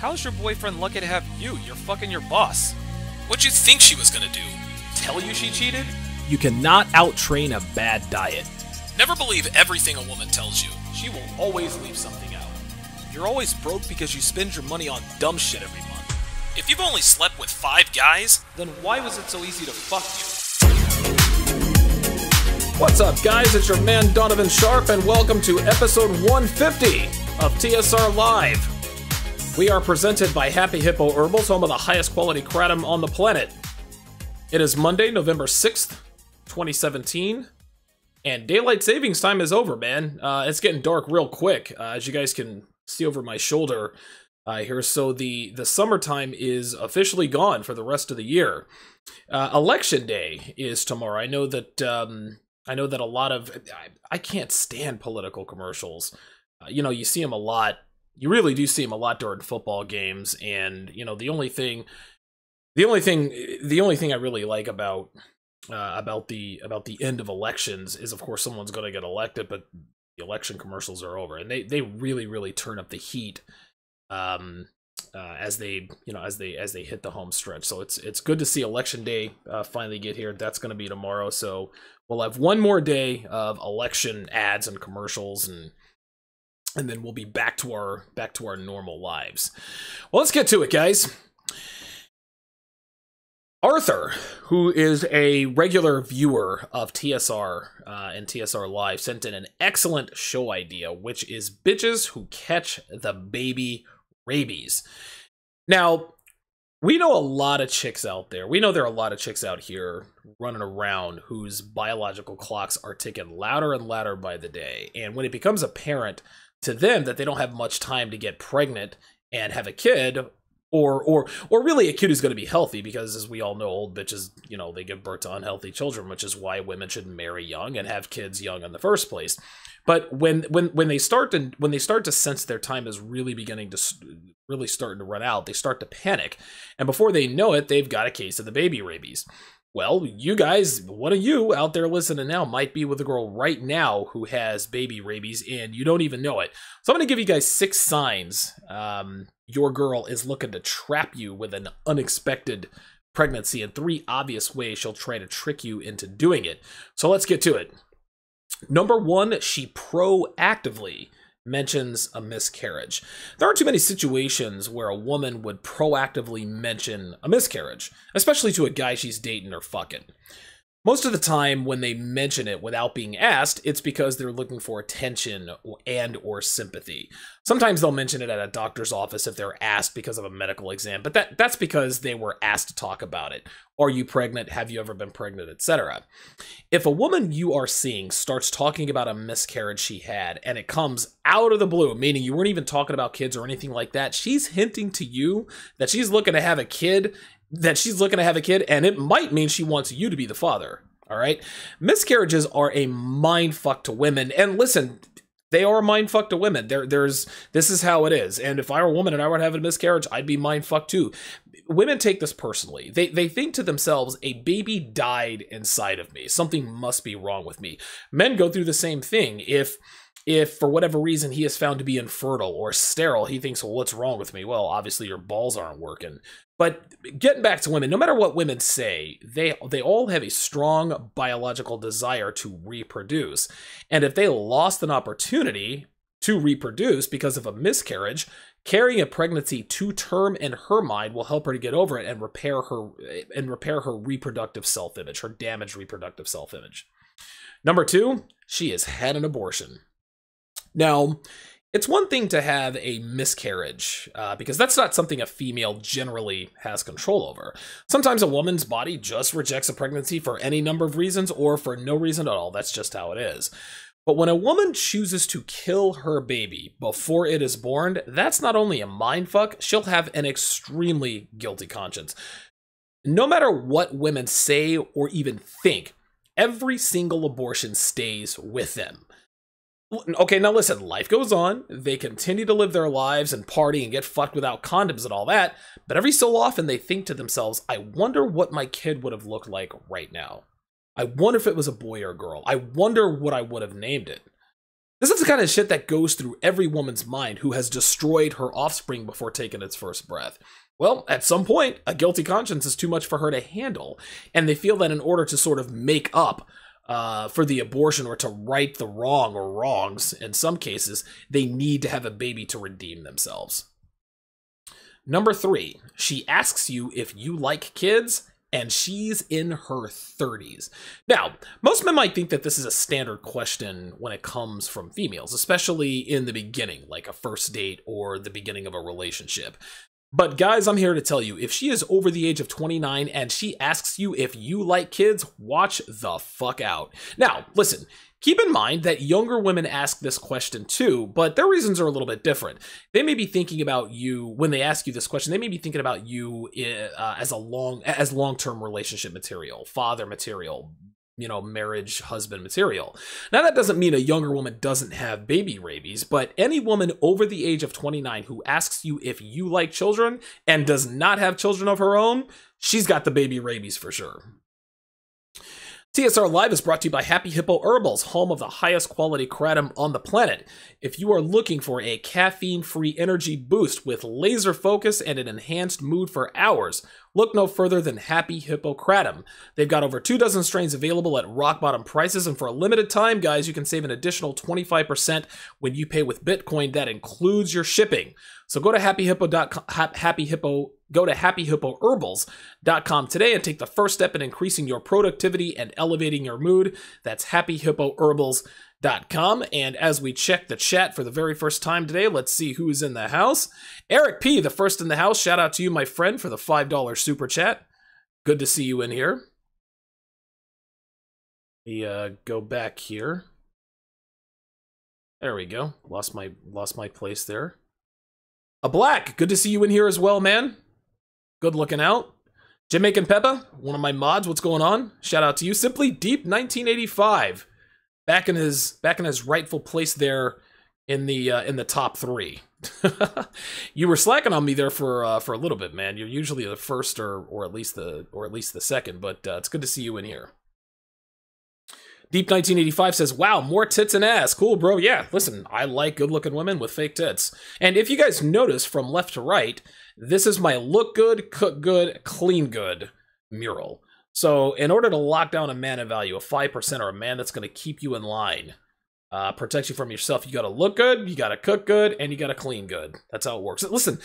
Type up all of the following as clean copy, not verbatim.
how's your boyfriend lucky to have you? You're fucking your boss. What'd you think she was gonna do? Tell you she cheated? You cannot out-train a bad diet. Never believe everything a woman tells you. She will always leave something out. You're always broke because you spend your money on dumb shit every month. If you've only slept with 5 guys, then why was it so easy to fuck you? What's up, guys? It's your man Donovan Sharp, and welcome to episode 150 of TSR Live. We are presented by Happy Hippo Herbals, home of the highest quality kratom on the planet. It is Monday, November 6th, 2017, and daylight savings time is over, man. It's getting dark real quick, as you guys can see over my shoulder here. So the summertime is officially gone for the rest of the year. Election day is tomorrow. I know that a lot of I can't stand political commercials. You see them a lot. You really do see them a lot during football games, and the only thing I really like about the end of elections is, of course, someone's going to get elected, but the election commercials are over, and they really turn up the heat as they hit the home stretch. So it's good to see election day finally get here. That's going to be tomorrow, so we'll have one more day of election ads and commercials, and then we'll be back to our normal lives. Well, let's get to it, guys. Arthur, who is a regular viewer of TSR and TSR Live, sent in an excellent show idea, which is bitches who catch the baby rabies. Now, we know a lot of chicks out there. We know there are a lot of chicks out here running around whose biological clocks are ticking louder and louder by the day. And when it becomes apparent to them that they don't have much time to get pregnant and have a kid, or really a kid who's going to be healthy, because as we all know, old bitches, they give birth to unhealthy children, which is why women should marry young and have kids young in the first place. But when they start to sense their time is really starting to run out, they start to panic, and before they know it, they've got a case of the baby rabies. Well, you guys, one of you out there listening now might be with a girl right now who has baby rabies, and you don't even know it. So I'm going to give you guys 6 signs your girl is looking to trap you with an unexpected pregnancy, and 3 obvious ways she'll try to trick you into doing it. So let's get to it. Number 1, she proactively mentions a miscarriage. There aren't too many situations where a woman would proactively mention a miscarriage, especially to a guy she's dating or fucking. Most of the time when they mention it without being asked, it's because they're looking for attention and/or sympathy. Sometimes they'll mention it at a doctor's office if they're asked because of a medical exam, but that's because they were asked to talk about it. Are you pregnant? Have you ever been pregnant? Etc. If a woman you are seeing starts talking about a miscarriage she had, and it comes out of the blue, meaning you weren't even talking about kids or anything like that, she's hinting to you that she's looking to have a kid, and it might mean she wants you to be the father. All right? Miscarriages are a mind fuck to women, and listen, they are a mind fuck to women. This is how it is. And if I were a woman and I were having a miscarriage, I'd be mind fucked too. Women take this personally. They think to themselves, a baby died inside of me. Something must be wrong with me. Men go through the same thing. If for whatever reason he is found to be infertile or sterile, he thinks, well, what's wrong with me? Well, obviously your balls aren't working. But getting back to women, no matter what women say, they all have a strong biological desire to reproduce. And if they lost an opportunity to reproduce because of a miscarriage, carrying a pregnancy to term in her mind will help her to get over it and repair her reproductive self-image, her damaged reproductive self-image. Number 2, she has had an abortion. Now, it's one thing to have a miscarriage, because that's not something a female generally has control over. Sometimes a woman's body just rejects a pregnancy for any number of reasons or for no reason at all. That's just how it is. But when a woman chooses to kill her baby before it is born, that's not only a mindfuck, she'll have an extremely guilty conscience. No matter what women say or even think, every single abortion stays with them. Okay, now listen, life goes on. They continue to live their lives and party and get fucked without condoms and all that, but every so often they think to themselves, I wonder what my kid would have looked like right now. I wonder if it was a boy or a girl. I wonder what I would have named it. This is the kind of shit that goes through every woman's mind who has destroyed her offspring before taking its first breath. Well, at some point, a guilty conscience is too much for her to handle, and they feel that in order to sort of make up for the abortion or to right the wrong or wrongs, in some cases, they need to have a baby to redeem themselves. Number 3, she asks you if you like kids, and she's in her 30s. Now, most men might think that this is a standard question when it comes from females, especially in the beginning, like a first date or the beginning of a relationship. But guys, I'm here to tell you, if she is over the age of 29 and she asks you if you like kids, watch the fuck out. Now, listen, keep in mind that younger women ask this question too, but their reasons are a little bit different. They may be thinking about you, when they ask you this question, they may be thinking about you as long-term relationship material, father material, you know, marriage, husband material. Now, that doesn't mean a younger woman doesn't have baby rabies, but any woman over the age of 29 who asks you if you like children and does not have children of her own, she's got the baby rabies for sure. TSR Live is brought to you by Happy Hippo Herbals, home of the highest quality kratom on the planet. If you are looking for a caffeine-free energy boost with laser focus and an enhanced mood for hours, look no further than Happy Hippo Kratom. They've got over 24 strains available at rock-bottom prices, and for a limited time, guys, you can save an additional 25% when you pay with Bitcoin. That includes your shipping. So go to go to happyhippoherbals.com today and take the first step in increasing your productivity and elevating your mood. That's happyhippoherbals.com. And as we check the chat for the very first time today, let's see who's in the house. Eric P., the first in the house. Shout out to you, my friend, for the $5 super chat. Good to see you in here. Let me go back here. There we go. Lost my place there. A Black, good to see you in here as well, man. Good looking out. Jamaican Peppa, one of my mods, what's going on? Shout out to you. Simply Deep 1985. Back in his rightful place there in the top 3. You were slacking on me there for a little bit, man. You're usually the first or at least the second, but it's good to see you in here. Deep 1985 says, wow, more tits and ass. Cool, bro. Yeah, listen, I like good-looking women with fake tits. And if you guys notice from left to right, this is my look good, cook good, clean good mural. So in order to lock down a man of value, a 5% or a man that's going to keep you in line, protect you from yourself, you got to look good, you got to cook good, and you got to clean good. That's how it works. Listen,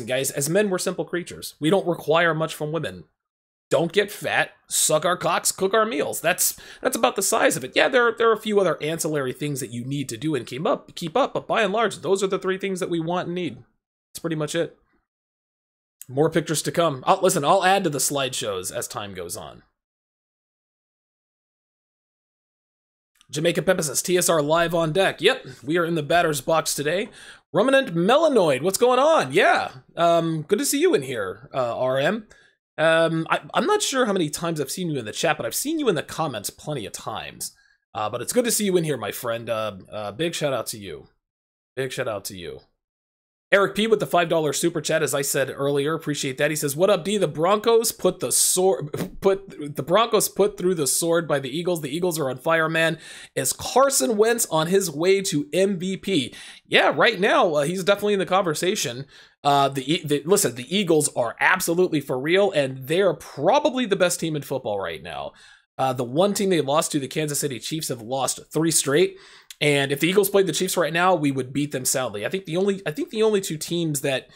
guys, as men, we're simple creatures. We don't require much from women. Don't get fat, suck our cocks, cook our meals. That's about the size of it. Yeah, there are a few other ancillary things that you need to do and keep up, but by and large, those are the 3 things that we want and need. That's pretty much it. More pictures to come. Listen, I'll add to the slideshows as time goes on. Jamaica Peppa says, TSR Live on deck. Yep, we are in the batter's box today. Ruminant Melanoid, what's going on? Yeah, good to see you in here, RM. I'm not sure how many times I've seen you in the chat, but I've seen you in the comments plenty of times. But it's good to see you in here, my friend. Big shout out to you. Big shout out to you. Eric P. with the $5 super chat, as I said earlier, appreciate that. He says, "What up, D? The Broncos put through the sword by the Eagles. The Eagles are on fire, man. Is Carson Wentz on his way to MVP?" Yeah, right now he's definitely in the conversation. Listen, the Eagles are absolutely for real, and they're probably the best team in football right now. The one team they lost to, the Kansas City Chiefs, have lost 3 straight. And if the Eagles played the Chiefs right now, we would beat them soundly. I think the only 2 teams that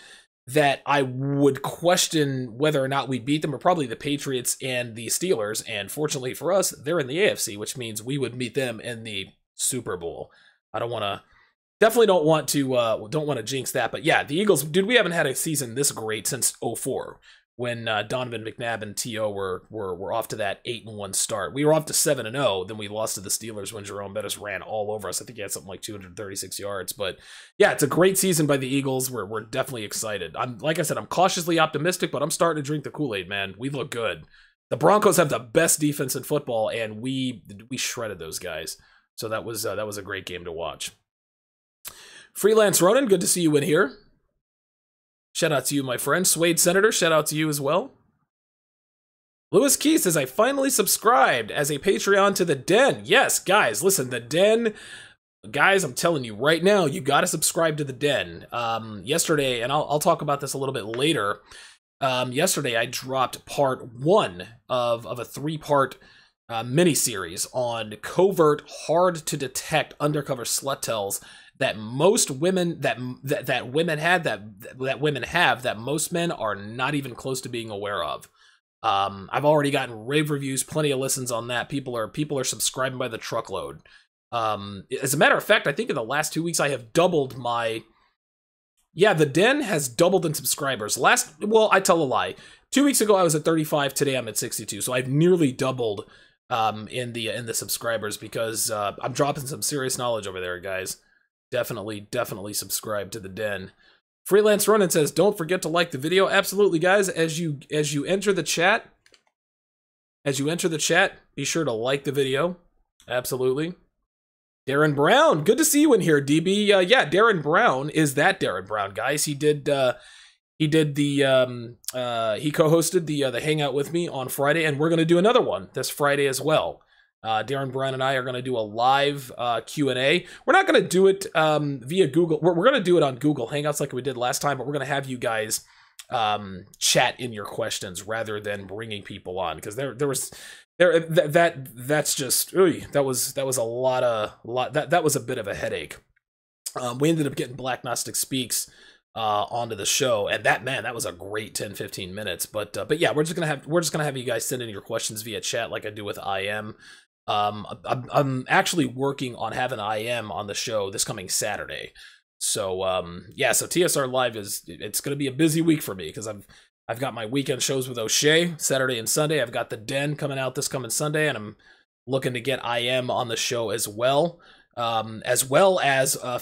I would question whether or not we beat them are probably the Patriots and the Steelers. And fortunately for us, they're in the AFC, which means we would meet them in the Super Bowl. Definitely don't want to jinx that. But yeah, the Eagles, dude, we haven't had a season this great since 2004. When Donovan McNabb and T.O. were off to that 8-1 start. We were off to 7-0, then we lost to the Steelers when Jerome Bettis ran all over us. I think he had something like 236 yards. But yeah, it's a great season by the Eagles. We're definitely excited. Like I said, I'm cautiously optimistic, but I'm starting to drink the Kool-Aid, man. We look good. The Broncos have the best defense in football, and we shredded those guys. So that was a great game to watch. Freelance Ronan, good to see you in here. Shout out to you, my friend. Suede Senator, shout out to you as well. Lewis Key says, I finally subscribed as a Patreon to The Den. Yes, guys, listen, The Den, Guys, I'm telling you right now, you got to subscribe to the Den. Yesterday, and I'll talk about this a little bit later. Yesterday, I dropped part 1 of a 3-part miniseries on covert, hard to detect undercover slut tells that most women that women have that most men are not even close to being aware of. I've already gotten rave reviews, plenty of listens on that. People are subscribing by the truckload. As a matter of fact, I think in the last 2 weeks I have doubled my. Yeah, the Den has doubled in subscribers. Well, I tell a lie. 2 weeks ago I was at 35. Today I'm at 62. So I've nearly doubled in the subscribers because I'm dropping some serious knowledge over there, guys. Definitely subscribe to the Den. Freelance Runnin says, don't forget to like the video. Absolutely, guys. As you enter the chat, be sure to like the video. Absolutely. Darren Brown, good to see you in here, DB. Yeah, Darren Brown is that Darren Brown, guys. He co-hosted the Hangout with me on Friday, and we're gonna do another one this Friday as well. Darren Brown and I are gonna do a live Q&A. We're not gonna do it via Google. We're gonna do it on Google Hangouts like we did last time, but we're gonna have you guys chat in your questions rather than bringing people on, because that's just that was a lot that was a bit of a headache. We ended up getting Black Gnostic Speaks onto the show, and that was a great 10-15 minutes. But yeah, we're just gonna have you guys send in your questions via chat like I do with IM. I'm actually working on having IM on the show this coming Saturday. So yeah, so TSR Live it's gonna be a busy week for me because I've got my weekend shows with O'Shea, Saturday and Sunday. I've got the Den coming out this coming Sunday, and I'm looking to get IM on the show as well as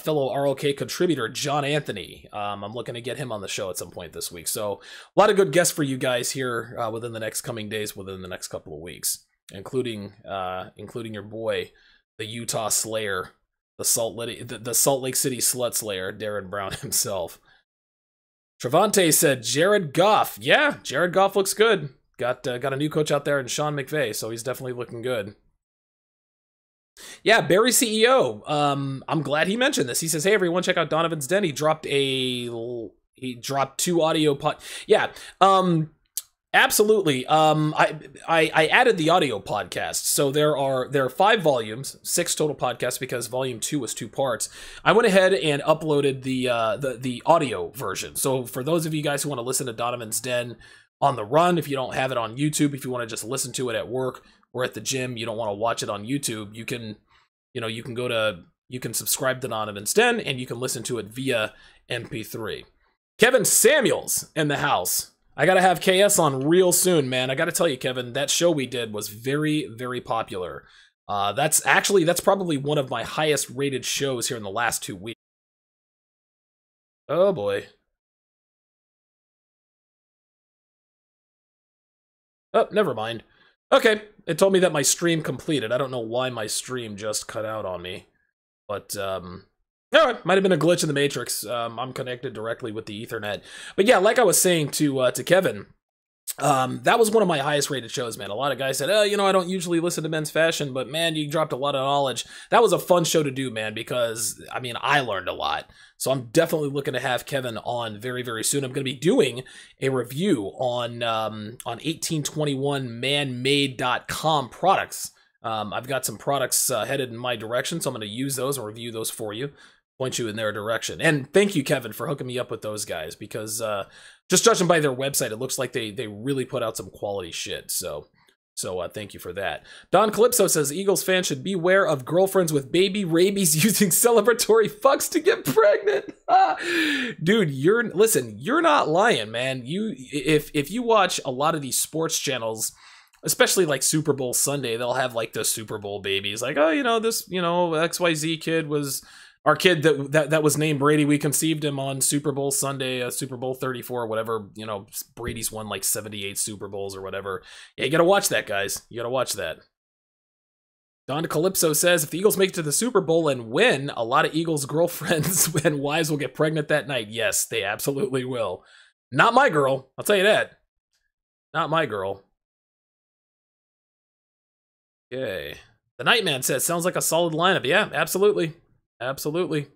fellow ROK contributor John Anthony. I'm looking to get him on the show at some point this week. So a lot of good guests for you guys here within the next coming days, within the next couple of weeks, including your boy, the Utah Slayer, the Salt Lake City Slut Slayer, Darren Brown himself. Travante said Jared Goff. Yeah, Jared Goff looks good. Got a new coach out there in Sean McVay, so he's definitely looking good. Yeah, Barry CEO. I'm glad he mentioned this. He says, "Hey everyone, check out Donovan's Den. He dropped 2 audio Yeah. Absolutely. I added the audio podcast. So there are 5 volumes, 6 total podcasts because volume 2 was 2 parts. I went ahead and uploaded the audio version. So for those of you guys who want to listen to Donovan's Den on the run, if you don't have it on YouTube, if you want to just listen to it at work or at the gym, you don't want to watch it on YouTube, you can subscribe to Donovan's Den and you can listen to it via MP3. Kevin Samuels in the house. I gotta have KS on real soon, man. I gotta tell you, Kevin, that show we did was very, very popular. That's probably one of my highest rated shows here in the last 2 weeks. Oh boy. Oh, never mind. Okay, it told me that my stream completed. I don't know why my stream just cut out on me. But, alright, might have been a glitch in the Matrix. I'm connected directly with the Ethernet. But yeah, like I was saying to Kevin, that was one of my highest rated shows, man. A lot of guys said, oh, I don't usually listen to Men's Fashion, but man, you dropped a lot of knowledge. That was a fun show to do, man, because, I mean, I learned a lot. So I'm definitely looking to have Kevin on very, very soon. I'm going to be doing a review on 1821manmade.com products. I've got some products headed in my direction, so I'm going to use those and review those for you, point you in their direction. And thank you, Kevin, for hooking me up with those guys, because just judging by their website, it looks like they really put out some quality shit. So thank you for that. Don Calypso says, Eagles fans should beware of girlfriends with baby rabies using celebratory fucks to get pregnant. Dude, you're not lying, man. If you watch a lot of these sports channels, especially like Super Bowl Sunday, they'll have like the Super Bowl babies, like, oh, this, XYZ kid was our kid that was named Brady. We conceived him on Super Bowl Sunday, Super Bowl 34, whatever. Brady's won like 78 Super Bowls or whatever. Yeah, you gotta watch that, guys. You gotta watch that. Don Calypso says, if the Eagles make it to the Super Bowl and win, a lot of Eagles girlfriends and wives will get pregnant that night. Yes, they absolutely will. Not my girl, I'll tell you that. Not my girl. Okay. The Nightman says, sounds like a solid lineup. Yeah, absolutely. Absolutely.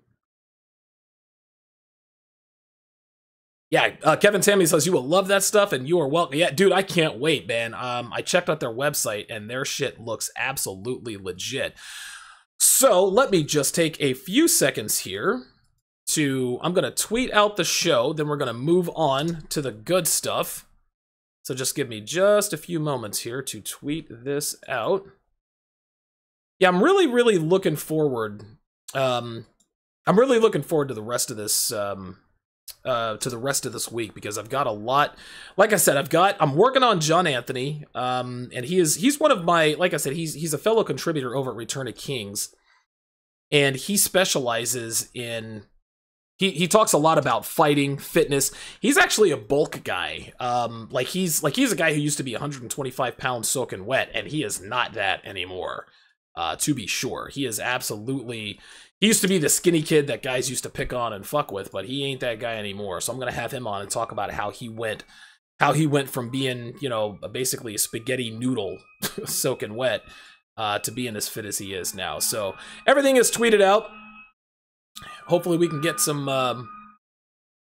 Yeah, Kevin Sammy says you will love that stuff, and you are welcome. Yeah, dude, I can't wait, man. I checked out their website, and their shit looks absolutely legit. So let me just take a few seconds here to. I'm gonna tweet out the show, then we're gonna move on to the good stuff. So just give me just a few moments here to tweet this out. Yeah, I'm really looking forward. I'm really looking forward to the rest of this. Week, because I've got a lot. Like I said, I'm working on John Anthony, and he's one of my, like I said, he's a fellow contributor over at Return of Kings, and he specializes in. He talks a lot about fighting, fitness. He's actually a bulk guy. He's a guy who used to be 125 pounds soaking wet, and he is not that anymore. To be sure, he is absolutely. He used to be the skinny kid that guys used to pick on and fuck with, but he ain't that guy anymore. So I'm gonna have him on and talk about how he went from being, you know, basically a spaghetti noodle soaking wet, to being as fit as he is now. So everything is tweeted out. Hopefully we can get some.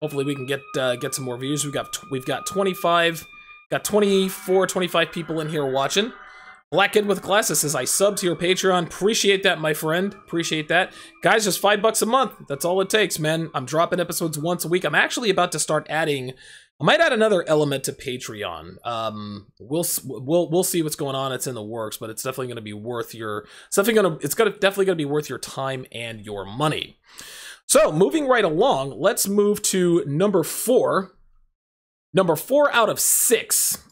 Hopefully we can get some more views. We've got 25, got 24, 25 people in here watching. Black Kid with Glasses says, I subbed to your Patreon. Appreciate that, my friend. Appreciate that. Guys, just $5 a month. That's all it takes, man. I'm dropping episodes once a week. I'm actually about to start adding. I might add another element to Patreon. We'll see what's going on. It's in the works, but it's definitely going to be worth your. Definitely going to be worth your time and your money. So moving right along, let's move to number 4. Number 4 out of 6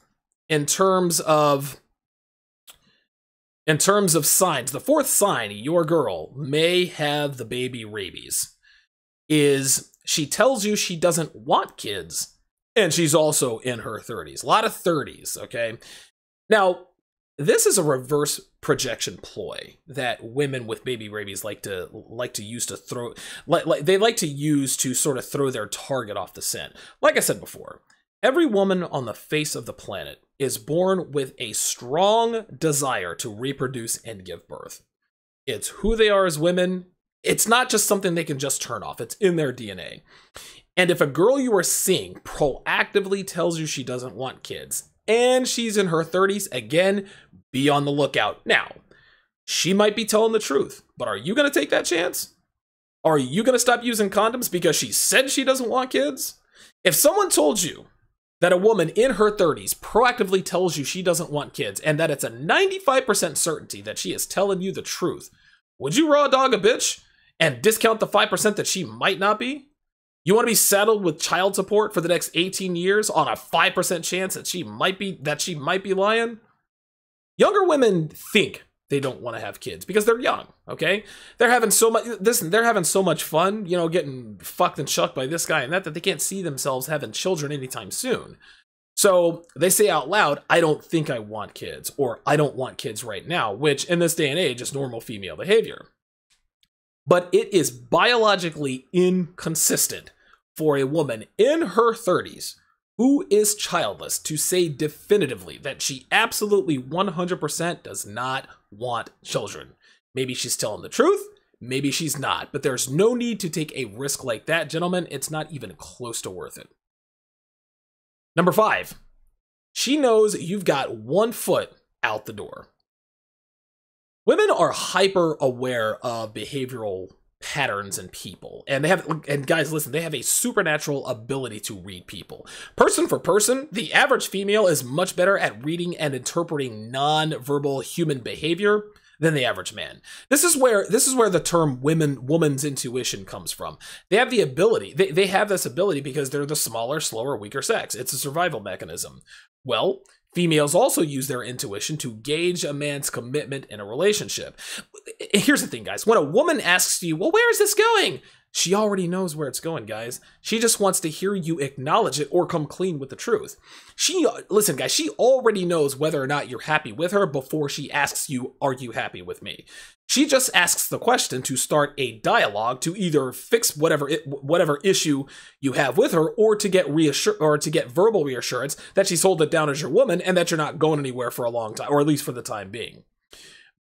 in terms of. In terms of signs, the 4th sign your girl may have the baby rabies is she tells you she doesn't want kids, and she's also in her 30s. A lot of 30s, okay? Now, this is a reverse projection ploy that women with baby rabies like to use to throw, they like to use to sort of throw their target off the scent. Like I said before, every woman on the face of the planet is born with a strong desire to reproduce and give birth. It's who they are as women. It's not just something they can just turn off. It's in their DNA. And if a girl you are seeing proactively tells you she doesn't want kids, and she's in her 30s, again, be on the lookout. Now, she might be telling the truth, but are you going to take that chance? Are you going to stop using condoms because she said she doesn't want kids? If someone told you that a woman in her 30s proactively tells you she doesn't want kids, and that it's a 95% certainty that she is telling you the truth, would you raw dog a bitch and discount the 5% that she might not be? You want to be saddled with child support for the next 18 years on a 5% chance that she might be lying? Younger women think they don't want to have kids because they're young, okay? They're having so much fun, you know, getting fucked and shucked by this guy and that they can't see themselves having children anytime soon. So they say out loud, I don't think I want kids, or I don't want kids right now, which in this day and age is normal female behavior. But it is biologically inconsistent for a woman in her 30s who is childless to say definitively that she absolutely 100% does not want children. Maybe she's telling the truth, maybe she's not, but there's no need to take a risk like that, gentlemen. It's not even close to worth it. Number 5, she knows you've got 1 foot out the door. Women are hyper aware of behavioral patterns in people, and guys, listen, they have a supernatural ability to read people. Person for person, the average female is much better at reading and interpreting non-verbal human behavior than the average man. This is where the term woman's intuition comes from. They have the ability, they have this ability because they're the smaller, slower, weaker sex. It's a survival mechanism. Well, females also use their intuition to gauge a man's commitment in a relationship. Here's the thing, guys. When a woman asks you, well, where is this going? She already knows where it's going, guys. She just wants to hear you acknowledge it or come clean with the truth. Listen, guys, she already knows whether or not you're happy with her before she asks you, are you happy with me? She just asks the question to start a dialogue to either fix whatever issue you have with her, or to get verbal reassurance that she's holding it down as your woman and that you're not going anywhere for a long time, or at least for the time being.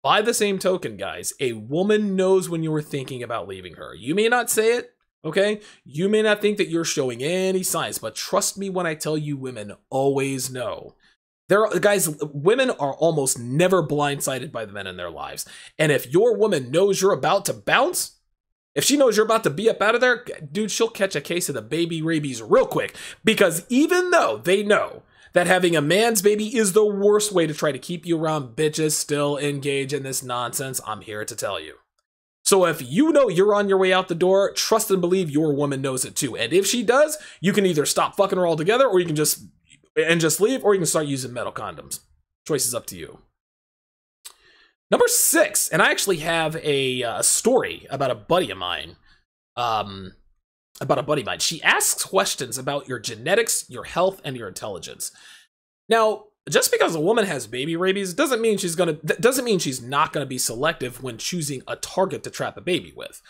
By the same token, guys, a woman knows when you were thinking about leaving her. You may not say it, okay? You may not think that you're showing any signs, but trust me when I tell you, women always know. Guys, women are almost never blindsided by the men in their lives. And if your woman knows you're about to bounce, if she knows you're about to be up out of there, dude, she'll catch a case of the baby rabies real quick. Because even though they know that having a man's baby is the worst way to try to keep you around, bitches still engage in this nonsense, I'm here to tell you. So if you know you're on your way out the door, trust and believe your woman knows it too. And if she does, you can either stop fucking her altogether, or you can just leave, or you can start using metal condoms. Choice is up to you. Number 6, and I actually have a story about a buddy of mine. She asks questions about your genetics, your health, and your intelligence. Now, just because a woman has baby rabies doesn't mean she's not gonna be selective when choosing a target to trap a baby with.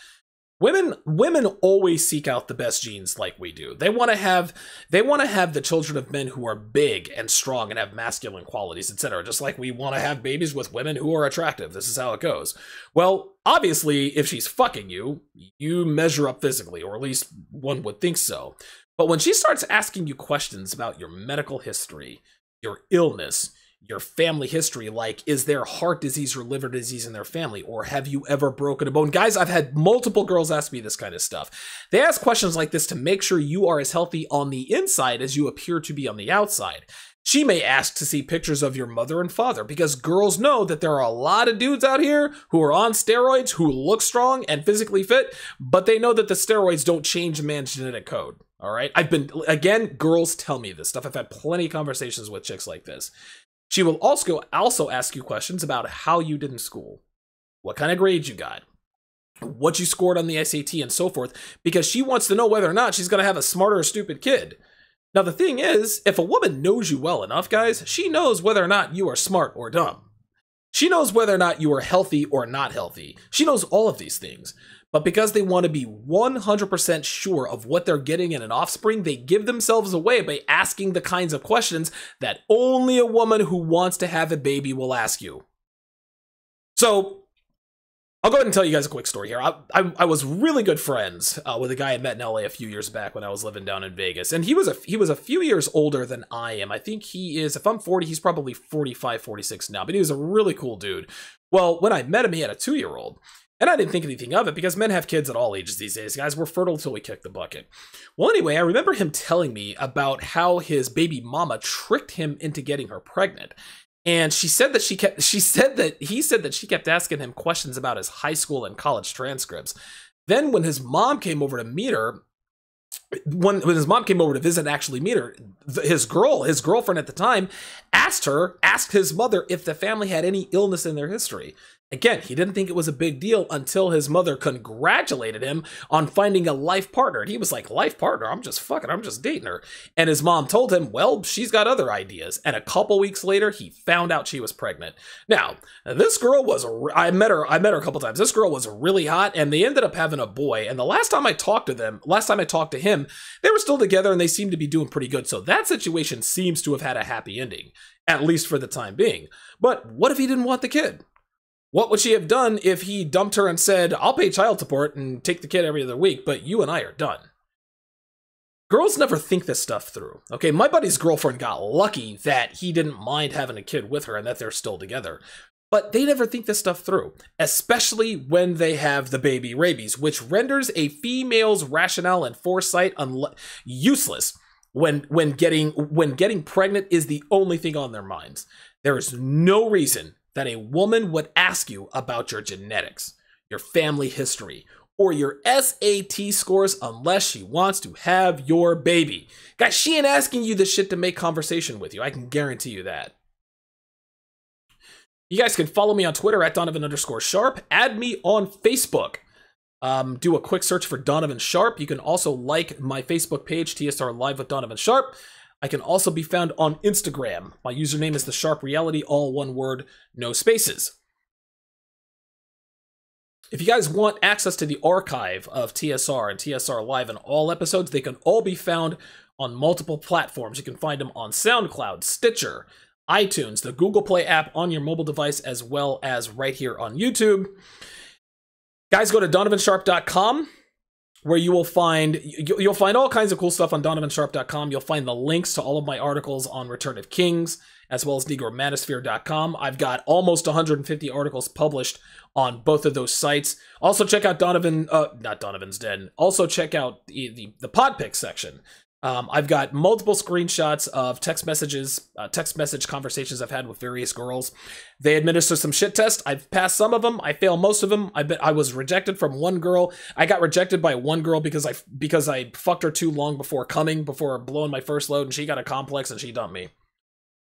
Women always seek out the best genes like we do. They want to have the children of men who are big and strong and have masculine qualities, etc. Just like we want to have babies with women who are attractive. This is how it goes. Well, obviously, if she's fucking you, you measure up physically, or at least one would think so. But when she starts asking you questions about your medical history, your illness, your family history, like, is there heart disease or liver disease in their family, or have you ever broken a bone? Guys, I've had multiple girls ask me this kind of stuff. They ask questions like this to make sure you are as healthy on the inside as you appear to be on the outside. She may ask to see pictures of your mother and father, because girls know that there are a lot of dudes out here who are on steroids, who look strong and physically fit, but they know that the steroids don't change a man's genetic code. All right? Girls tell me this stuff. I've had plenty of conversations with chicks like this. She will also ask you questions about how you did in school, what kind of grades you got, what you scored on the SAT, and so forth, because she wants to know whether or not she's going to have a smart or a stupid kid. Now, the thing is, if a woman knows you well enough, guys, she knows whether or not you are smart or dumb. She knows whether or not you are healthy or not healthy. She knows all of these things. But because they want to be 100% sure of what they're getting in an offspring, they give themselves away by asking the kinds of questions that only a woman who wants to have a baby will ask you. So, I'll go ahead and tell you guys a quick story here. I was really good friends with a guy I met in LA a few years back when I was living down in Vegas. And he was a few years older than I am. I think he is, if I'm 40, he's probably 45, 46 now. But he was a really cool dude. Well, when I met him, he had a 2-year-old. And I didn't think anything of it because men have kids at all ages these days, guys. We're fertile until we kick the bucket. Well, anyway, I remember him telling me about how his baby mama tricked him into getting her pregnant. And he said that she kept asking him questions about his high school and college transcripts. Then when his mom came over to meet her, when his mom came over to visit and actually meet her, his girlfriend at the time, asked his mother if the family had any illness in their history. Again, he didn't think it was a big deal until his mother congratulated him on finding a life partner. And he was like, life partner? I'm just dating her. And his mom told him, well, she's got other ideas. And a couple weeks later, he found out she was pregnant. Now, this girl I met her a couple times. This girl was really hot, and they ended up having a boy. And the last time I talked to him, they were still together and they seemed to be doing pretty good. So that situation seems to have had a happy ending, at least for the time being. But what if he didn't want the kid? What would she have done if he dumped her and said, I'll pay child support and take the kid every other week, but you and I are done? Girls never think this stuff through. Okay, my buddy's girlfriend got lucky that he didn't mind having a kid with her and that they're still together. But they never think this stuff through, especially when they have the baby rabies, which renders a female's rationale and foresight useless when getting pregnant is the only thing on their minds. There is no reason that a woman would ask you about your genetics, your family history, or your SAT scores unless she wants to have your baby. Guys, she ain't asking you this shit to make conversation with you. I can guarantee you that. You guys can follow me on Twitter at Donovan_Sharp. Add me on Facebook. Do a quick search for Donovan Sharp. You can also like my Facebook page, TSR Live with Donovan Sharp. I can also be found on Instagram. My username is The Sharp Reality, all one word, no spaces. If you guys want access to the archive of TSR and TSR Live and all episodes, they can all be found on multiple platforms. You can find them on SoundCloud, Stitcher, iTunes, the Google Play app on your mobile device, as well as right here on YouTube. Guys, go to donovansharp.com, where you'll find all kinds of cool stuff on donovansharp.com. You'll find the links to all of my articles on Return of Kings, as well as negromanosphere.com. I've got almost 150 articles published on both of those sites. Also check out not Donovan's Den. Also check out the Podpic section. I've got multiple screenshots of text message conversations I've had with various girls. They administer some shit tests. I've passed some of them. I fail most of them. I was rejected from one girl. I got rejected by one girl because I fucked her too long before blowing my first load, and she got a complex and she dumped me.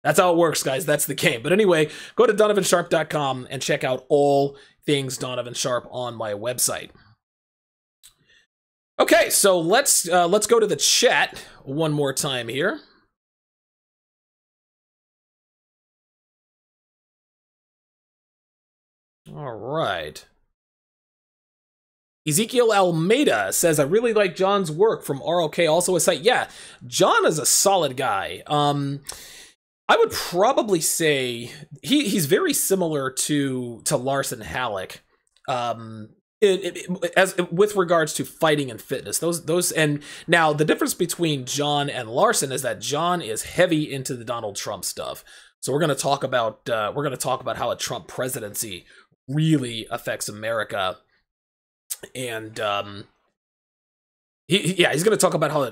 That's how it works, guys. That's the game. But anyway, go to donovansharp.com and check out all things Donovan Sharp on my website. Okay, so let's go to the chat one more time here. All right. Ezekiel Almeida says, I really like John's work from ROK, also a site. Yeah, John is a solid guy. I would probably say he's very similar to Larson Halleck. As with regards to fighting and fitness, those and now the difference between John and Larson is that John is heavy into the Donald Trump stuff. So we're going to talk about how a Trump presidency really affects America, and he's going to talk about how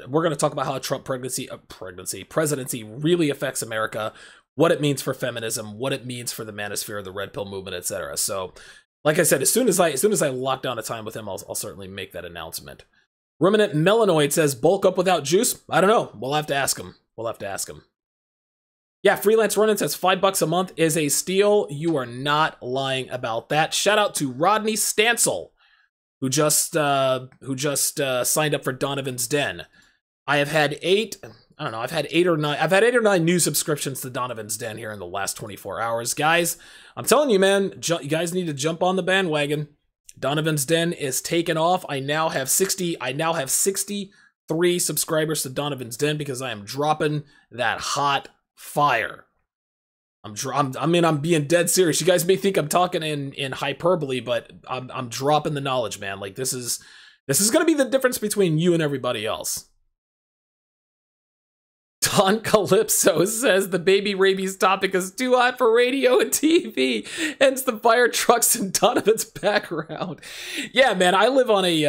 a Trump presidency really affects America, what it means for feminism, what it means for the manosphere, the red pill movement, etc. So. Like I said, as soon as I lock down a time with him, I'll certainly make that announcement. Ruminant Melanoid says, bulk up without juice? I don't know. We'll have to ask him. Yeah, Freelance Runnin says $5 a month is a steal. You are not lying about that. Shout out to Rodney Stansel, who just signed up for Donovan's Den. I've had eight or nine new subscriptions to Donovan's Den here in the last 24 hours. Guys, I'm telling you, man, you guys need to jump on the bandwagon. Donovan's Den is taken off. I now have 63 subscribers to Donovan's Den because I am dropping that hot fire. I'm being dead serious. You guys may think I'm talking in hyperbole, but I'm dropping the knowledge, man. Like this is going to be the difference between you and everybody else. Don Calypso says the baby rabies topic is too hot for radio and TV, hence the fire trucks in Donovan's background. Yeah, man, I live on a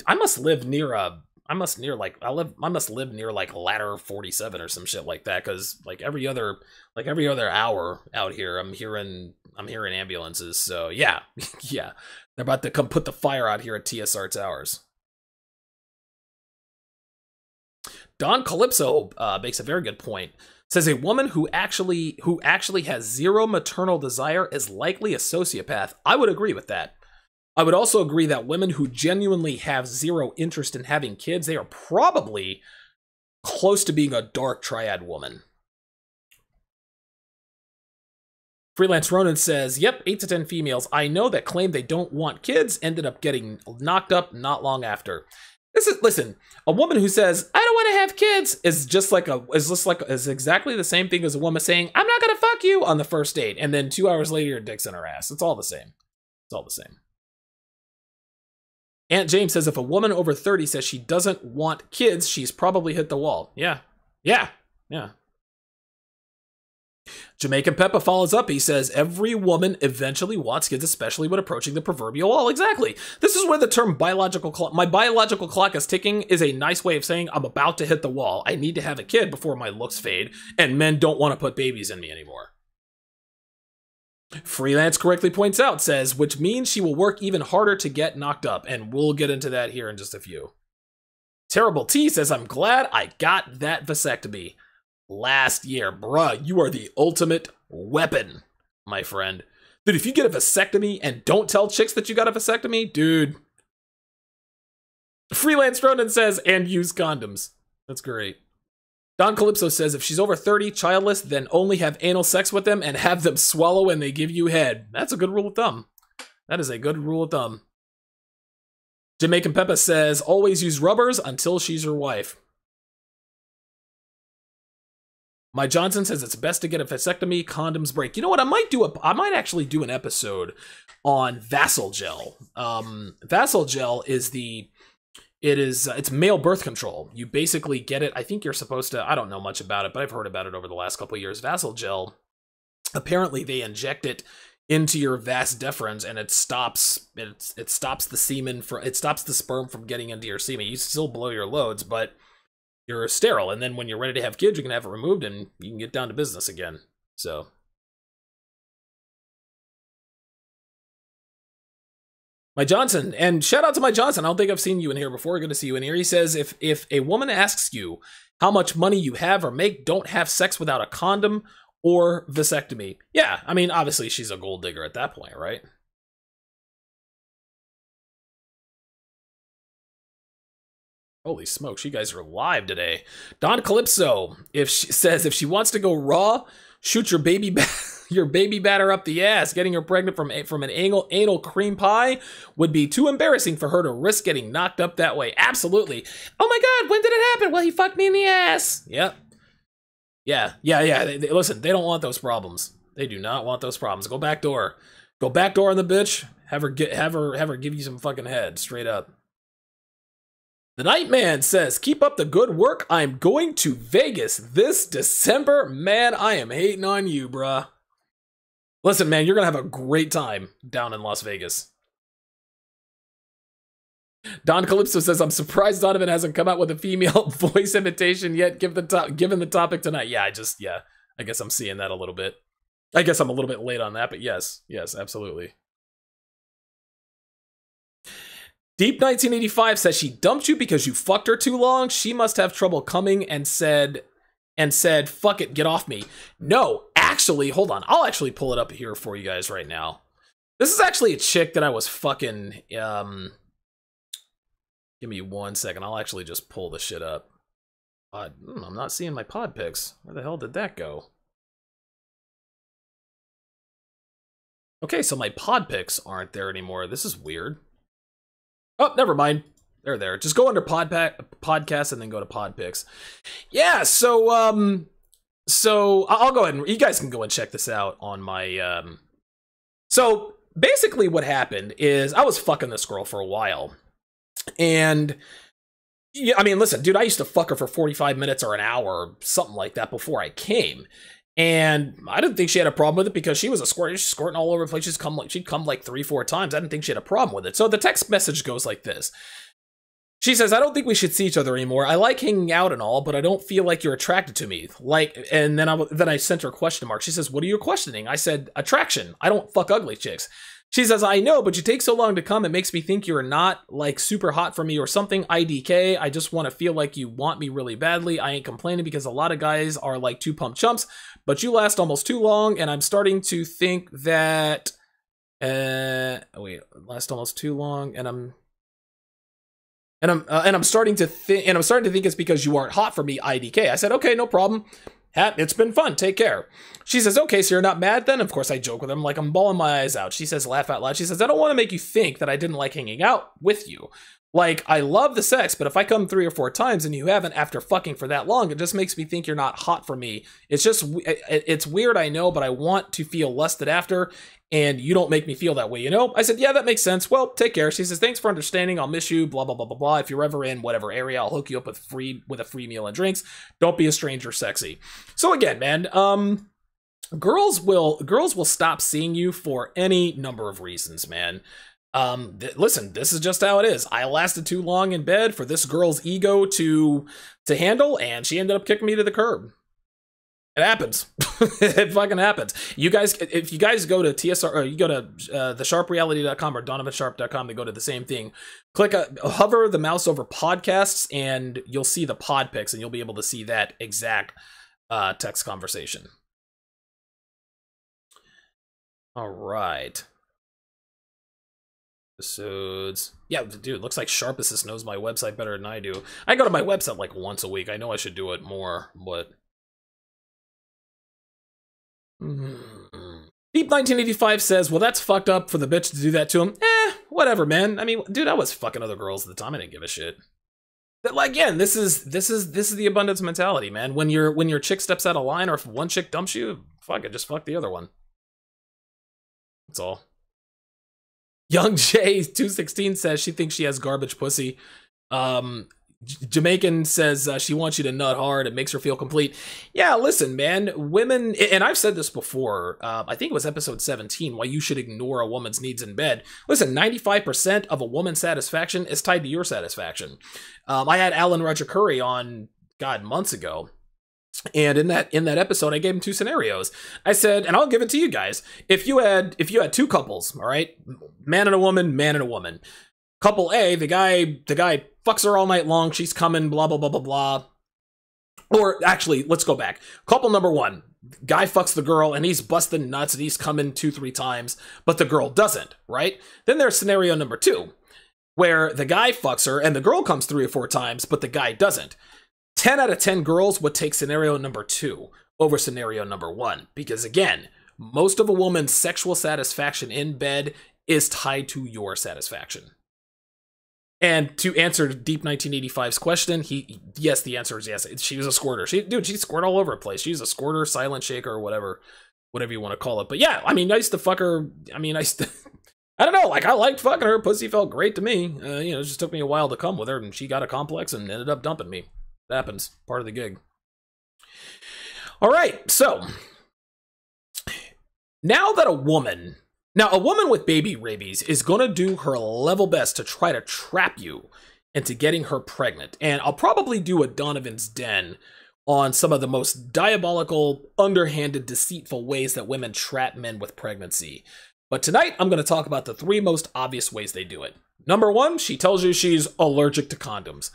I must live near like ladder 47 or some shit like that, because like every other hour out here I'm hearing ambulances. So yeah. Yeah, they're about to come put the fire out here at TSR Towers. Don Calypso makes a very good point. Says a woman who actually has zero maternal desire is likely a sociopath. I would agree with that. I would also agree that women who genuinely have zero interest in having kids, they are probably close to being a dark triad woman. Freelance Ronan says, yep, 8 to 10 females I know that claim they don't want kids ended up getting knocked up not long after. Listen, a woman who says, I don't want to have kids is exactly the same thing as a woman saying, I'm not going to fuck you on the first date. And then 2 hours later, your dick's in her ass. It's all the same. It's all the same. Aunt James says, if a woman over 30 says she doesn't want kids, she's probably hit the wall. Yeah. Jamaican Peppa follows up. He says, every woman eventually wants kids, especially when approaching the proverbial wall. Exactly. This is where the term my biological clock is ticking is a nice way of saying I'm about to hit the wall. I need to have a kid before my looks fade, and men don't want to put babies in me anymore. Freelance correctly points out, says, which means she will work even harder to get knocked up, and we'll get into that here in just a few. Terrible T says, I'm glad I got that vasectomy last year. Bruh, you are the ultimate weapon, my friend. Dude, if you get a vasectomy and don't tell chicks that you got a vasectomy, dude. Freelance Ronan says, and use condoms. That's great. Don Calypso says, if she's over 30, childless, then only have anal sex with them and have them swallow when they give you head. That's a good rule of thumb. That is a good rule of thumb. Jamaican Peppa says, always use rubbers until she's your wife. My Johnson says it's best to get a vasectomy, condoms break. You know what? I might actually do an episode on Vassal Gel. Vassal Gel is it's male birth control. You basically get it. I think you're supposed to, I don't know much about it, but I've heard about it over the last couple of years. Vassal Gel, apparently they inject it into your vas deferens and it stops the semen it stops the sperm from getting into your semen. You still blow your loads, but you're sterile, and then when you're ready to have kids, you can have it removed and you can get down to business again. So My Johnson, and shout out to My Johnson. I don't think I've seen you in here before. Good to see you in here. He says, if a woman asks you how much money you have or make, don't have sex without a condom or vasectomy. Yeah, I mean, obviously she's a gold digger at that point, right? Holy smokes, you guys are live today. Don Calypso says if she wants to go raw, shoot your baby batter up the ass. Getting her pregnant from an anal cream pie would be too embarrassing for her to risk getting knocked up that way. Absolutely. Oh my God, when did it happen? Well, he fucked me in the ass. Yep. Yeah. Listen, they don't want those problems. They do not want those problems. Go back door. Go back door on the bitch. Have her give you some fucking head straight up. The Nightman says, keep up the good work. I'm going to Vegas this December. Man, I am hating on you, bruh. Listen, man, you're going to have a great time down in Las Vegas. Don Calypso says, I'm surprised Donovan hasn't come out with a female voice imitation yet, given the topic tonight. Yeah, I guess I'm seeing that a little bit. I guess I'm a little bit late on that, but yes, absolutely. Deep 1985 says she dumped you because you fucked her too long. She must have trouble coming and said, fuck it, get off me. No, actually, hold on. I'll actually pull it up here for you guys right now. This is actually a chick that I was fucking, give me 1 second. I'll actually just pull the shit up. I'm not seeing my pod pics. Where the hell did that go? Okay, so my pod pics aren't there anymore. This is weird. Oh, never mind. They're there. Just go under podcast and then go to pod pics. Yeah, so I'll go ahead and you guys can go and check this out on my So basically what happened is I was fucking this girl for a while. And yeah, I mean, listen, dude, I used to fuck her for 45 minutes or an hour, something like that before I came. And I didn't think she had a problem with it because she was a squirt. She's squirting all over the place. She'd come like 3-4 times. I didn't think she had a problem with it. So the text message goes like this. She says, I don't think we should see each other anymore. I like hanging out and all, but I don't feel like you're attracted to me. And then I sent her a question mark. She says, what are you questioning? I said, attraction. I don't fuck ugly chicks. She says, I know, but you take so long to come. It makes me think you're not like super hot for me or something. IDK. I just want to feel like you want me really badly. I ain't complaining because a lot of guys are like 2 pump chumps, but you last almost too long. And I'm starting to think that, last almost too long. And I'm starting to think it's because you aren't hot for me. IDK. I said, okay, no problem. It's been fun. Take care. She says, okay, so you're not mad then? Of course, I joke with him like I'm bawling my eyes out. She says, laugh out loud. She says, I don't want to make you think that I didn't like hanging out with you. Like, I love the sex, but if I come 3 or 4 times and you haven't after fucking for that long, it just makes me think you're not hot for me. It's just, it's weird, I know, but I want to feel lusted after, and you don't make me feel that way, you know? I said, yeah, that makes sense. Well, take care. She says, thanks for understanding. I'll miss you, blah, blah, blah, blah, blah. If you're ever in whatever area, I'll hook you up with a free meal and drinks. Don't be a stranger sexy. So again, man, girls will stop seeing you for any number of reasons, man. Listen, this is just how it is. I lasted too long in bed for this girl's ego to handle, and she ended up kicking me to the curb. It happens. It fucking happens. You guys, if you guys go to TSR, or you go to thesharpreality.com or donovansharp.com to go to the same thing, hover the mouse over podcasts, and you'll see the pod pics, and you'll be able to see that exact text conversation. All right. Episodes. Yeah, dude, looks like Sharpest knows my website better than I do. I go to my website like once a week. I know I should do it more, but... Deep 1985 says, well, that's fucked up for the bitch to do that to him. Whatever, man. I mean, dude, I was fucking other girls at the time. I didn't give a shit. Again, this is the abundance mentality, man. When your chick steps out of line, or if one chick dumps you, fuck it, just fuck the other one. That's all. Young J 216 says she thinks she has garbage pussy. Jamaican says she wants you to nut hard. It makes her feel complete. Yeah, listen, man. Women, and I've said this before, I think it was episode 17, why you should ignore a woman's needs in bed. Listen, 95% of a woman's satisfaction is tied to your satisfaction. I had Alan Roger Curry on, God, months ago. And in that episode, I gave him two scenarios. I said, and I'll give it to you guys. If you had two couples, all right, man and a woman. Couple A, the guy fucks her all night long. She's coming, blah blah blah blah blah. Or actually, let's go back. Couple number one, guy fucks the girl and he's busting nuts and he's coming 2-3 times, but the girl doesn't. Right? Then there's scenario number 2, where the guy fucks her and the girl comes 3 or 4 times, but the guy doesn't. 10 out of 10 girls would take scenario number 2 over scenario number 1. Because again, most of a woman's sexual satisfaction in bed is tied to your satisfaction. And to answer Deep 1985's question, yes, the answer is yes. She was a squirter. She squirted all over the place. She's a squirter, silent shaker, or whatever you want to call it. But yeah, I mean, I used to fuck her. I mean, I don't know, like, I liked fucking her. Pussy felt great to me. It just took me a while to come with her, and she got a complex and ended up dumping me. It happens. Part of the gig. All right, so now a woman with baby rabies is going to do her level best to try to trap you into getting her pregnant. And I'll probably do a Donovan's Den on some of the most diabolical, underhanded, deceitful ways that women trap men with pregnancy. But tonight, I'm going to talk about the 3 most obvious ways they do it. Number 1, she tells you she's allergic to condoms.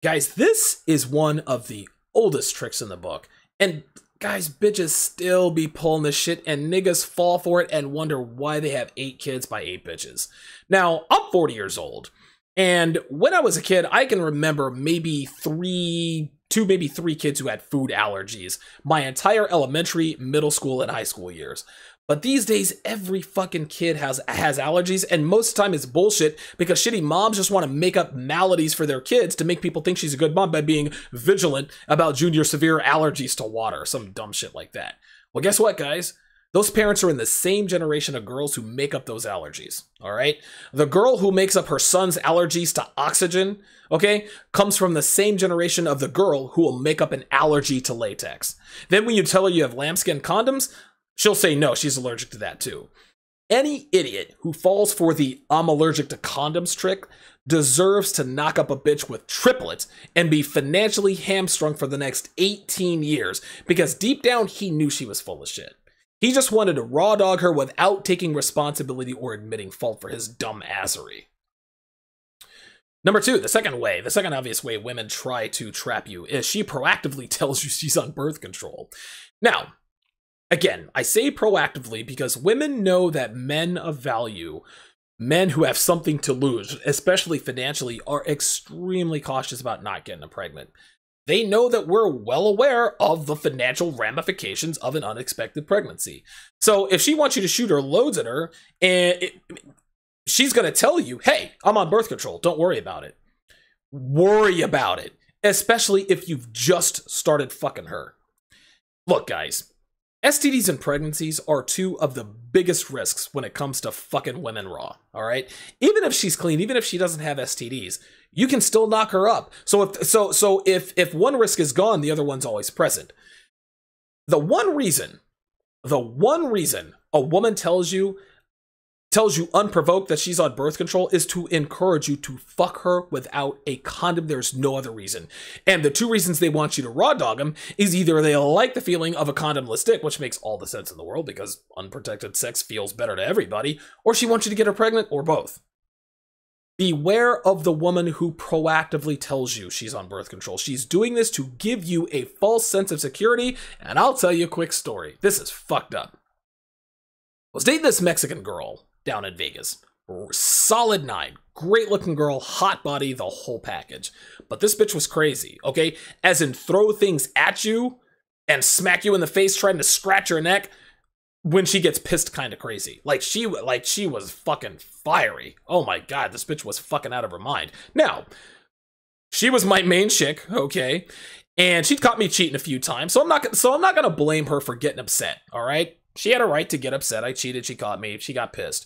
Guys, this is one of the oldest tricks in the book. And guys, bitches still be pulling this shit, and niggas fall for it and wonder why they have 8 kids by 8 bitches. Now, I'm 40 years old, and when I was a kid, I can remember maybe 3 kids who had food allergies my entire elementary, middle school, and high school years. But these days, every fucking kid has allergies, and most of the time it's bullshit because shitty moms just want to make up maladies for their kids to make people think she's a good mom by being vigilant about junior severe allergies to water, some dumb shit like that. Well, guess what, guys? Those parents are in the same generation of girls who make up those allergies, all right? The girl who makes up her son's allergies to oxygen, okay, comes from the same generation of the girl who will make up an allergy to latex. Then when you tell her you have lambskin condoms, she'll say no, she's allergic to that too. Any idiot who falls for the I'm allergic to condoms trick deserves to knock up a bitch with triplets and be financially hamstrung for the next 18 years because deep down he knew she was full of shit. He just wanted to raw dog her without taking responsibility or admitting fault for his dumb assery. Number 2, the second obvious way women try to trap you is she proactively tells you she's on birth control. Now, again, I say proactively because women know that men of value, men who have something to lose, especially financially, are extremely cautious about not getting pregnant. They know that we're well aware of the financial ramifications of an unexpected pregnancy. So if she wants you to shoot her loads at her, and she's going to tell you, hey, I'm on birth control. Don't worry about it. Worry about it, especially if you've just started fucking her. Look, guys. STDs and pregnancies are 2 of the biggest risks when it comes to fucking women raw, all right? Even if she's clean, even if she doesn't have STDs, you can still knock her up. So if one risk is gone, the other one's always present. The one reason a woman tells you unprovoked that she's on birth control is to encourage you to fuck her without a condom. There's no other reason. And the 2 reasons they want you to raw dog them is either they like the feeling of a condomless dick, which makes all the sense in the world because unprotected sex feels better to everybody, or she wants you to get her pregnant, or both. Beware of the woman who proactively tells you she's on birth control. She's doing this to give you a false sense of security, and I'll tell you a quick story. This is fucked up. I was dating this Mexican girl down in Vegas. Solid 9. Great looking girl, hot body, the whole package. But this bitch was crazy, okay? As in throw things at you and smack you in the face trying to scratch your neck when she gets pissed kind of crazy. Like she was fucking fiery. Oh my God, this bitch was fucking out of her mind. Now, She was my main chick, okay? And she'd caught me cheating a few times, so I'm not gonna blame her for getting upset, all right? She had a right to get upset. I cheated, she caught me, she got pissed.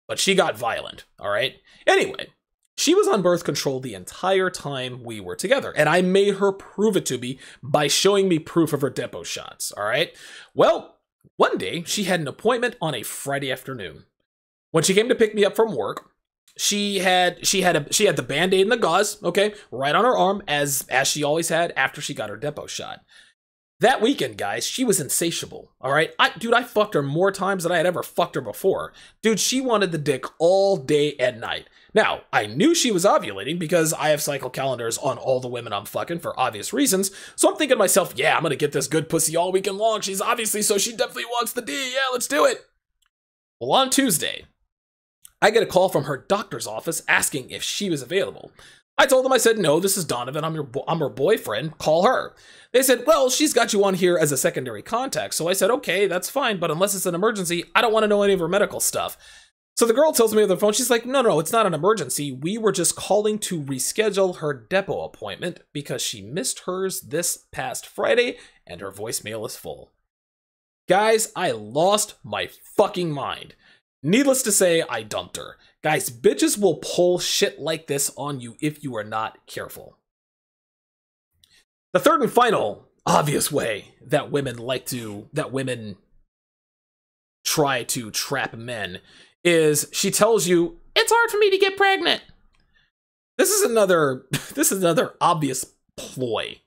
But she got violent, all right? Anyway, she was on birth control the entire time we were together, and I made her prove it to me by showing me proof of her depot shots, all right? Well, one day, she had an appointment on a Friday afternoon. When she came to pick me up from work, she had the Band-Aid and the gauze, okay, right on her arm, as she always had after she got her depot shot. That weekend, guys, she was insatiable, all right? Dude, I fucked her more times than I had ever fucked her before. Dude, she wanted the dick all day and night. Now, I knew she was ovulating because I have cycle calendars on all the women I'm fucking for obvious reasons, so I'm thinking to myself, yeah, I'm gonna get this good pussy all weekend long. She's obviously, so she definitely wants the D. Yeah, let's do it. Well, on Tuesday, I get a call from her doctor's office asking if she was available. I told them, I said, no, this is Donovan, I'm her boyfriend, call her. They said, well, she's got you on here as a secondary contact. So I said, okay, that's fine, but unless it's an emergency, I don't want to know any of her medical stuff. So the girl tells me on the phone, she's like, no, it's not an emergency. We were just calling to reschedule her depot appointment because she missed hers this past Friday and her voicemail is full. Guys, I lost my fucking mind. Needless to say, I dumped her. Guys, bitches will pull shit like this on you if you are not careful. The third and final obvious way that women try to trap men is she tells you, it's hard for me to get pregnant. This is another obvious ploy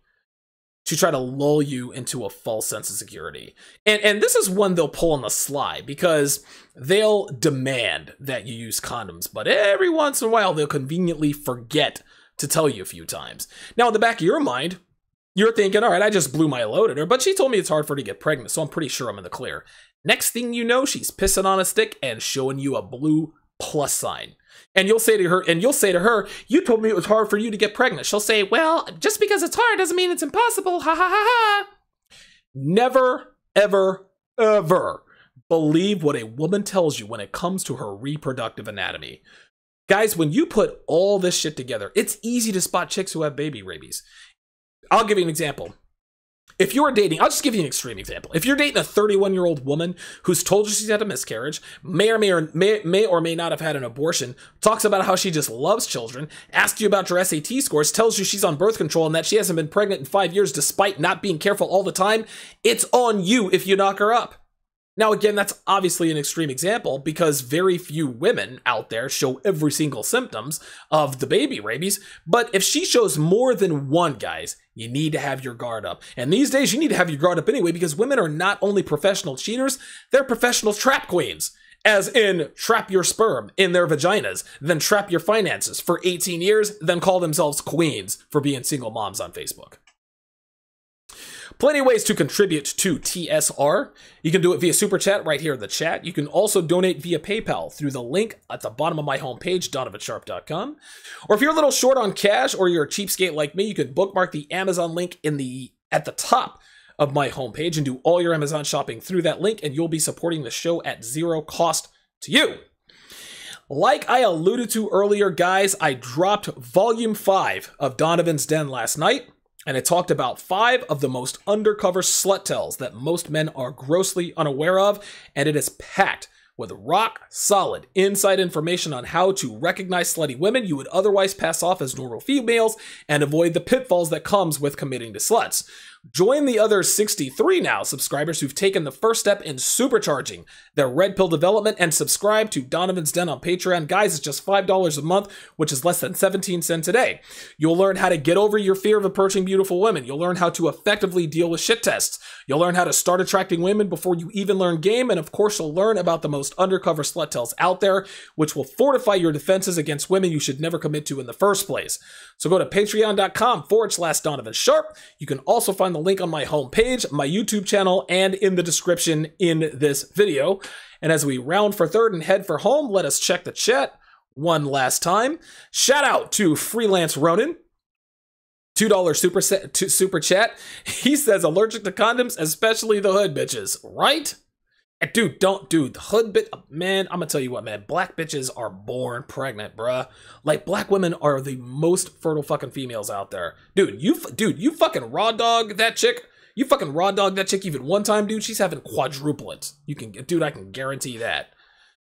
to try to lull you into a false sense of security. And this is one they'll pull on the sly because they'll demand that you use condoms, but every once in a while they'll conveniently forget to tell you a few times. Now, in the back of your mind, you're thinking, all right, I just blew my load at her, but she told me it's hard for her to get pregnant, so I'm pretty sure I'm in the clear. Next thing you know, she's pissing on a stick and showing you a blue plus sign. And you'll say to her, you told me it was hard for you to get pregnant. She'll say, well, just because it's hard doesn't mean it's impossible. Ha ha ha ha. Never, ever, ever believe what a woman tells you when it comes to her reproductive anatomy. Guys, when you put all this shit together, it's easy to spot chicks who have baby rabies. I'll give you an example. If you're dating, I'll just give you an extreme example. If you're dating a 31-year-old woman who's told you she's had a miscarriage, may or may not have had an abortion, talks about how she just loves children, asks you about your SAT scores, tells you she's on birth control and that she hasn't been pregnant in 5 years despite not being careful all the time, it's on you if you knock her up. Now, again, that's obviously an extreme example because very few women out there show every single symptoms of the baby rabies. But if she shows more than one, guys, you need to have your guard up. And these days, you need to have your guard up anyway because women are not only professional cheaters, they're professional trap queens. As in, trap your sperm in their vaginas, then trap your finances for 18 years, then call themselves queens for being single moms on Facebook. Plenty of ways to contribute to TSR. You can do it via Super Chat right here in the chat. You can also donate via PayPal through the link at the bottom of my homepage, donovansharp.com. Or if you're a little short on cash or you're a cheapskate like me, you can bookmark the Amazon link at the top of my homepage and do all your Amazon shopping through that link, and you'll be supporting the show at zero cost to you. Like I alluded to earlier, guys, I dropped Volume 5 of Donovan's Den last night. And it talked about 5 of the most undercover slut tells that most men are grossly unaware of, and it is packed with rock-solid inside information on how to recognize slutty women you would otherwise pass off as normal females and avoid the pitfalls that comes with committing to sluts. Join the other 63 now subscribers who've taken the first step in supercharging their red pill development and subscribe to Donovan's Den on Patreon. Guys, it's just $5 a month, which is less than 17 cents a day. You'll learn how to get over your fear of approaching beautiful women. You'll learn how to effectively deal with shit tests. You'll learn how to start attracting women before you even learn game. And of course, you'll learn about the most undercover slut tells out there, which will fortify your defenses against women you should never commit to in the first place. So go to patreon.com/Donovan Sharp. You can also find the link on my homepage, my YouTube channel, and in the description in this video. And as we round for third and head for home, let us check the chat one last time. Shout out to Freelance Runnin. $2 super chat. He says allergic to condoms, especially the hood bitches, right? Dude, the hood bit, man, I'm gonna tell you what, man, black bitches are born pregnant, bruh. Like, black women are the most fertile fucking females out there. Dude, you fucking raw dog that chick. You fucking raw dog that chick even one time, dude, she's having quadruplets. Dude, I can guarantee that.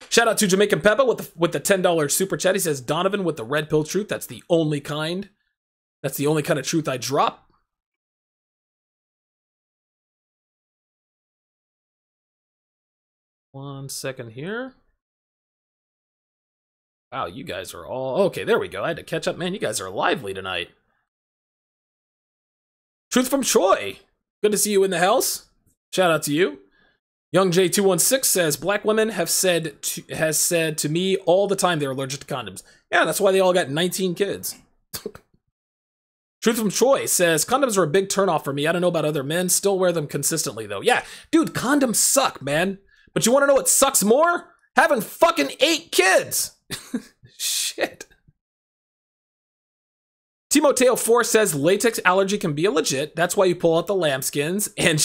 Shout out to Jamaican Peppa with the $10 super chat. He says, Donovan with the red pill truth. That's the only kind. That's the only kind of truth I drop. One second here. Wow, you guys are all... Okay, there we go. I had to catch up. Man, you guys are lively tonight. Truth from Troy. Good to see you in the house. Shout out to you. Young J216 says, black women has said to me all the time they're allergic to condoms. Yeah, that's why they all got 19 kids. Truth from Troy says, condoms are a big turnoff for me. I don't know about other men. Still wear them consistently, though. Yeah, dude, condoms suck, man. But you want to know what sucks more? Having fucking 8 kids. Shit. Timoteo 4 says latex allergy can be legit. That's why you pull out the lambskins. And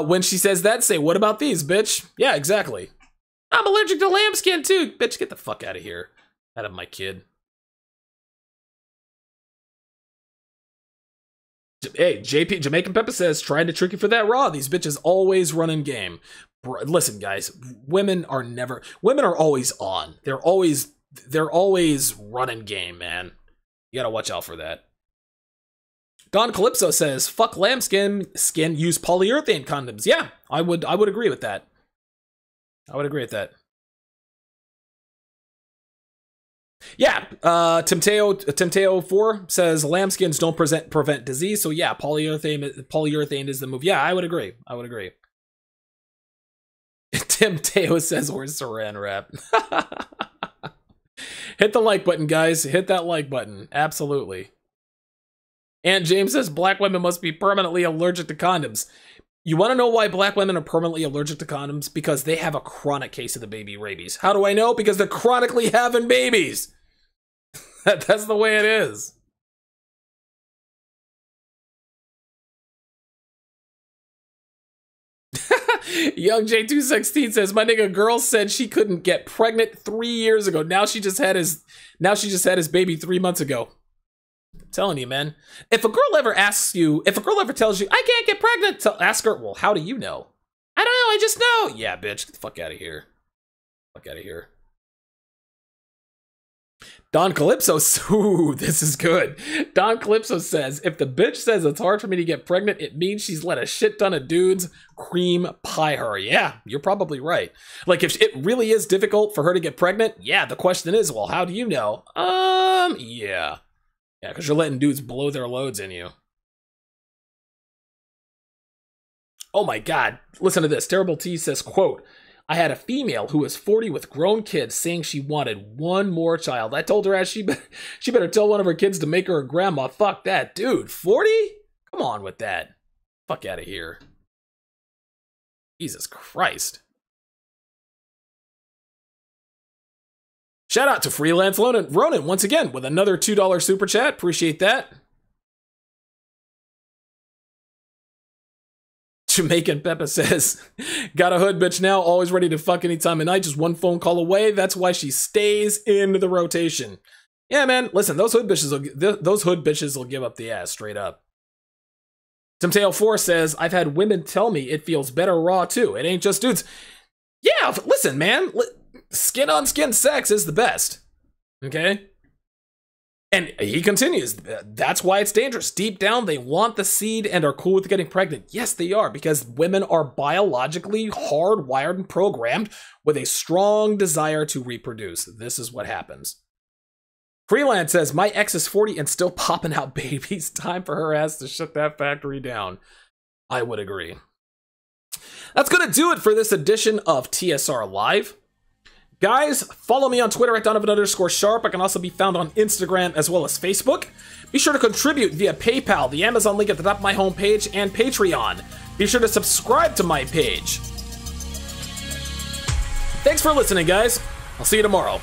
when she says that, say, what about these, bitch? Yeah, exactly. I'm allergic to lambskin too. Bitch, get the fuck out of here. Out of my kid. Hey, JP Jamaican Peppa says, trying to trick you for that raw. These bitches always running game. Listen, guys, women are always on. They're always running game, man. You gotta watch out for that. Don Calypso says, fuck lambskin use polyurethane condoms. Yeah, I would agree with that. I would agree with that. Yeah, Timteo 4 says lambskins don't prevent disease, so yeah, polyurethane is the move. Yeah, I would agree. Timteo says we're saran wrap. Hit the like button, guys. Hit that like button. Absolutely. And James says black women must be permanently allergic to condoms. You want to know why black women are permanently allergic to condoms? Because they have a chronic case of the baby rabies. How do I know? Because they're chronically having babies. That's the way it is. Young J216 says, my nigga girl said she couldn't get pregnant 3 years ago. Now she just had his baby 3 months ago. I'm telling you, man. If a girl ever tells you, I can't get pregnant, ask her, well, how do you know? I don't know, I just know. Yeah, bitch, get the fuck out of here. Fuck out of here. Don Calypso, ooh, this is good. Don Calypso says, if the bitch says it's hard for me to get pregnant, it means she's let a shit ton of dudes cream pie her. Yeah, you're probably right. Like, if it really is difficult for her to get pregnant, yeah, the question is, well, how do you know? Yeah. Yeah, because you're letting dudes blow their loads in you. Oh my God, listen to this. Terrible T says, quote, I had a female who was 40 with grown kids saying she wanted one more child. I told her she better tell one of her kids to make her a grandma. Fuck that. Dude, 40? Come on with that. Fuck out of here. Jesus Christ. Shout out to Freelance Ronin once again with another $2 super chat. Appreciate that. Jamaican Peppa says, got a hood bitch now, always ready to fuck any time of night, just one phone call away. That's why she stays in the rotation. Yeah, man, listen, those hood bitches will give up the ass straight up. Timtail 4 says, I've had women tell me it feels better raw too. It ain't just dudes. Yeah, listen, man, skin on skin sex is the best. Okay? And he continues, that's why it's dangerous. Deep down, they want the seed and are cool with getting pregnant. Yes, they are, because women are biologically hardwired and programmed with a strong desire to reproduce. This is what happens. Freelance says, my ex is 40 and still popping out babies. Time for her ass to shut that factory down. I would agree. That's going to do it for this edition of TSR Live. Guys, follow me on Twitter at Donovan_Sharp. I can also be found on Instagram as well as Facebook. Be sure to contribute via PayPal, the Amazon link at the top of my homepage, and Patreon. Be sure to subscribe to my page. Thanks for listening, guys. I'll see you tomorrow.